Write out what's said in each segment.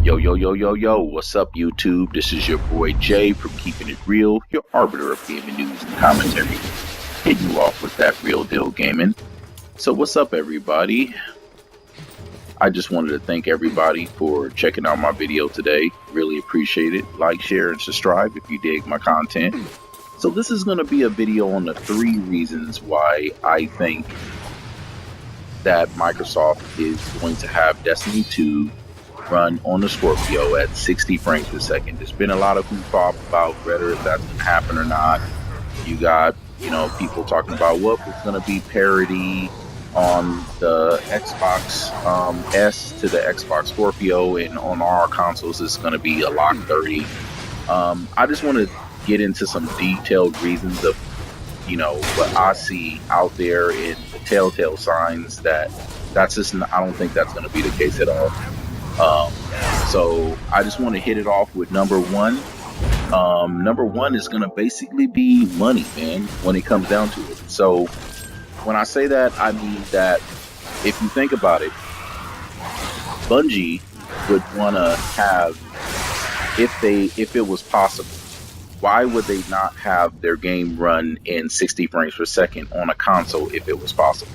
Yo, what's up, YouTube? This is your boy Jay from Keeping It Real, your arbiter of gaming news and commentary, hitting you off with that real deal gaming. So, what's up, everybody? I just wanted to thank everybody for checking out my video today. Really appreciate it. Like, share, and subscribe if you dig my content. So, this is going to be a video on the 3 reasons why I think that Microsoft is going to have Destiny 2 run on the Scorpio at 60 frames per second. There's been a lot of hoopla about whether that's going to happen or not. You got, people talking about what was going to be parity on the Xbox S to the Xbox Scorpio, and on our consoles it's going to be a lock 30. I just want to get into some detailed reasons of, what I see out there in the telltale signs that's just, I don't think that's going to be the case at all. So I just want to hit it off with number one. Number one is going to basically be money, man, when it comes down to it. So when I say that, I mean that if you think about it, Bungie would want to have, if it was possible, why would they not have their game run in 60 frames per second on a console if it was possible?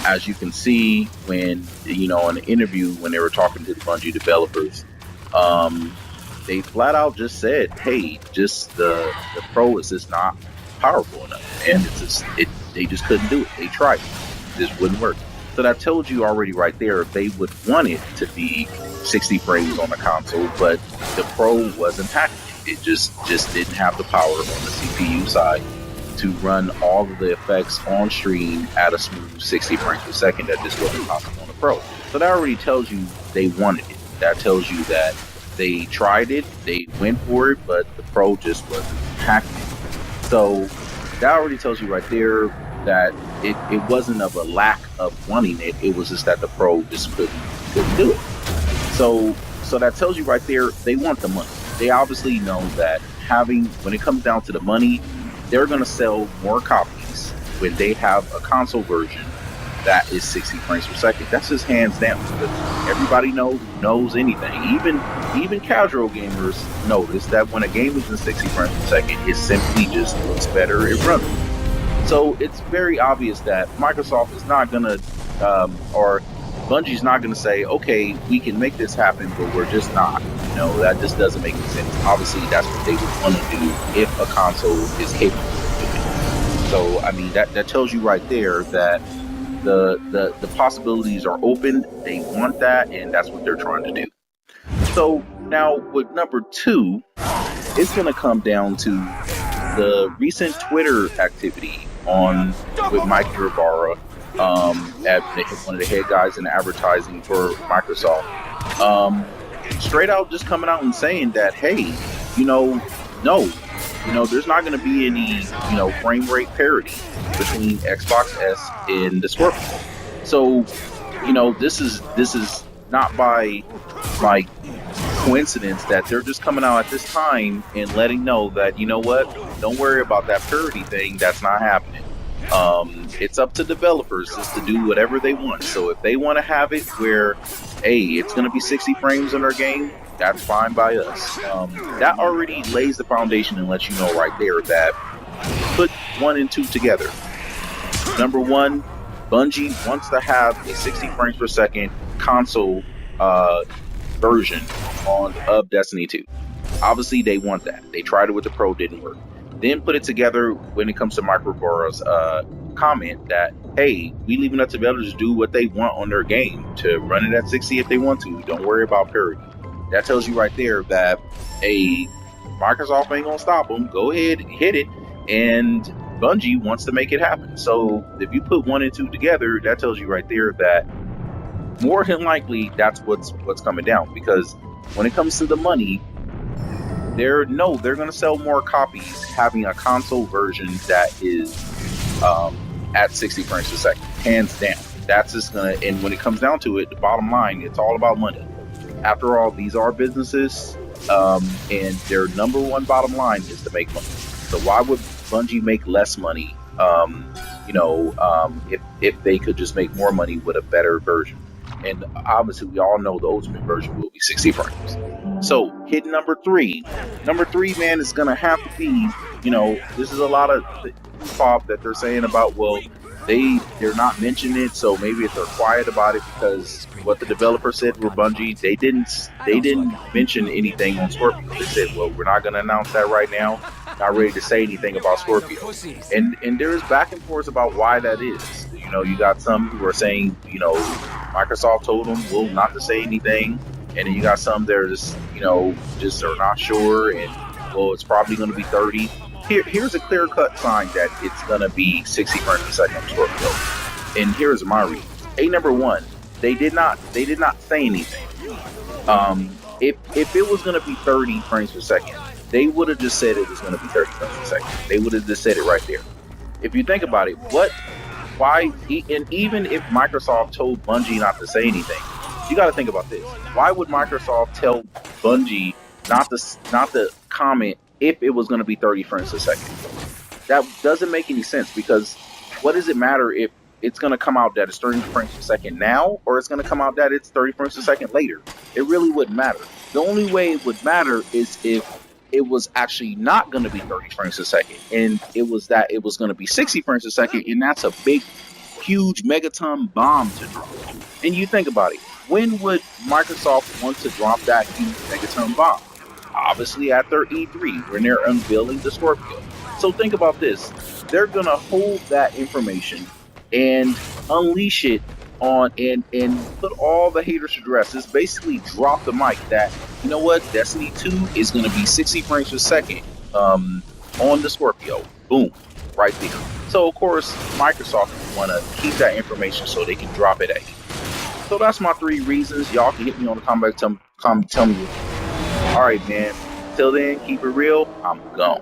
As you can see, when in an interview when they were talking to the Bungie developers, they flat out just said, "Hey, just the Pro is just not powerful enough, and they just couldn't do it. They tried, it just wouldn't work." So that tells you already right there they would want it to be 60 frames on the console, but the Pro wasn't packaged. It just didn't have the power on the CPU side to run all of the effects on stream at a smooth 60 frames per second. That just wasn't possible on the Pro. So that already tells you they wanted it. That tells you that they tried it, they went for it, but the Pro just wasn't packaged. So that already tells you right there that it wasn't of a lack of wanting it. It was just that the Pro just couldn't do it. So that tells you right there they want the money. They obviously know that when it comes down to the money, they're going to sell more copies when they have a console version that is 60 frames per second. That's just hands down. Everybody knows anything. Even casual gamers notice that when a game is in 60 frames per second, it simply just looks better. It runs. So it's very obvious that Microsoft is not going to, or Bungie's not going to say, okay, we can make this happen, but we're just not. That just doesn't make any sense. Obviously, that's what they would want to do if a console is capable of doing it. So, I mean, that tells you right there that the possibilities are open. They want that, and that's what they're trying to do. So now with number 2, it's going to come down to the recent Twitter activity with Mike Ybarra, at one of the head guys in advertising for Microsoft. Straight out just coming out and saying that, hey, no, there's not going to be any, frame rate parity between Xbox S and the Scorpio. So, this is not by coincidence that they're just coming out at this time and letting know that, don't worry about that parity thing. That's not happening. It's up to developers just to do whatever they want. So if they want to have it where, hey, it's going to be 60 frames in their game, that's fine by us. That already lays the foundation and lets you know right there that put 1 and 2 together. Number 1, Bungie wants to have a 60 frames per second console version of Destiny 2. Obviously, they want that. They tried it with the Pro, didn't work. Then put it together when it comes to Mike Ybarra's comment that, hey, we leaving up to developers to do what they want on their game, to run it at 60 if they want to. Don't worry about parity. That tells you right there that, hey, Microsoft ain't gonna stop them. Go ahead, hit it, and Bungie wants to make it happen. So if you put 1 and 2 together, that tells you right there that more than likely that's what's coming down. Because when it comes to the money, they're going to sell more copies having a console version that is at 60 frames per second, hands down. That's just going to, and when it comes down to it, the bottom line, it's all about money. After all, these are businesses, and their number one bottom line is to make money. So why would Bungie make less money, if they could just make more money with a better version? and obviously we all know the ultimate version will be 60 frames. So hit number three, man, is gonna have to be, this is a lot of pop that they're saying about, well, they're not mentioning it, so maybe if they're quiet about it, because what the developer said with Bungie, they didn't mention anything on Scorpio. They said, well, we're not gonna announce that right now, not ready to say anything about Scorpio. And there is back and forth about why that is. You got some who are saying, Microsoft told them, well, not to say anything, and then you got some that are just are not sure, and well, it's probably going to be 30. Here's a clear-cut sign that it's going to be 60 frames per second on Scorpio. And here's my read. Number one, they did not say anything. If it was going to be 30 frames per second, they would have just said it was going to be 30 frames per second. They would have just said it right there. If you think about it, why, and even if Microsoft told Bungie not to say anything, you got to think about this. Why would Microsoft tell Bungie not to comment if it was going to be 30 frames a second? That doesn't make any sense, because what does it matter if it's going to come out that it's 30 frames per second now, or it's going to come out that it's 30 frames per second later? It really wouldn't matter. The only way it would matter is if it was actually not going to be 30 frames a second, and it was going to be 60 frames a second, and that's a big, huge megaton bomb to drop. And you think about it, when would Microsoft want to drop that huge megaton bomb? Obviously at their E3, when they're unveiling the Scorpio. So think about this. They're going to hold that information and unleash it on and put all the haters to rest. It's basically drop the mic that, you know what, Destiny 2 is going to be 60 frames per second on the Scorpio. Boom, right there. So of course Microsoft want to keep that information so they can drop it at you. So that's my 3 reasons. Y'all can hit me on the comment, tell me. All right, man. Till then, keep it real. I'm gone.